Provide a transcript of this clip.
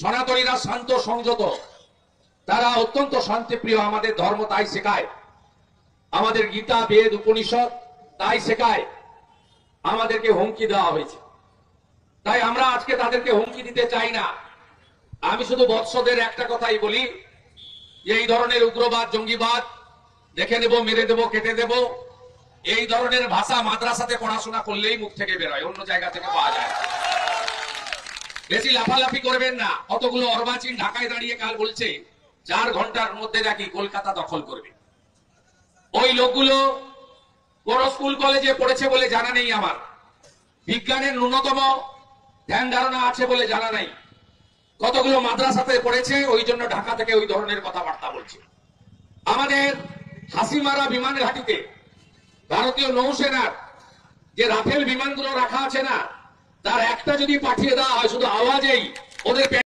সনাতনীরা শান্ত সংযত, তারা অত্যন্ত শান্তিপ্রিয়। আমাদের ধর্ম তাই শেখায়, আমাদের গীতা বেদ উপনিষদ তাই শেখায়। আমাদেরকে হুমকি দেওয়া হয়েছে, তাই আমরা আজকে তাদেরকে হুমকি দিতে চাই না। আমি শুধু বৎসদের একটা কথাই বলি যে এই ধরনের উগ্রবাদ জঙ্গিবাদ দেখে দেব, মেরে দেব, কেটে দেব, এই ধরনের ভাষা মাদ্রাসাতে পড়াশোনা করলেই মুখ থেকে বেরোয়, অন্য জায়গা থেকে পাওয়া যায়। বেশি লাফালাফি করবেন না। কতগুলো অর্বাচীন ঢাকায় দাঁড়িয়ে কাল বলছে 4 ঘন্টার মধ্যে নাকি কলকাতা দখল করবে। ওই লোকগুলো কোন স্কুল কলেজে পড়েছে বলে জানা নেই আমার, বিজ্ঞানের ন্যূনতম ধ্যান ধারণা আছে বলে জানা নাই, কতগুলো মাদ্রাসাতে পড়েছে, ওই জন্য ঢাকা থেকে ওই ধরনের কথাবার্তা বলছে। আমাদের হাসিমারা বিমান ঘাঁটিতে ভারতীয় নৌসেনার যে রাফেল বিমানগুলো রাখা আছে না, তার একটা যদি পাঠিয়ে দেওয়া হয়, শুধু আওয়াজেই ওদের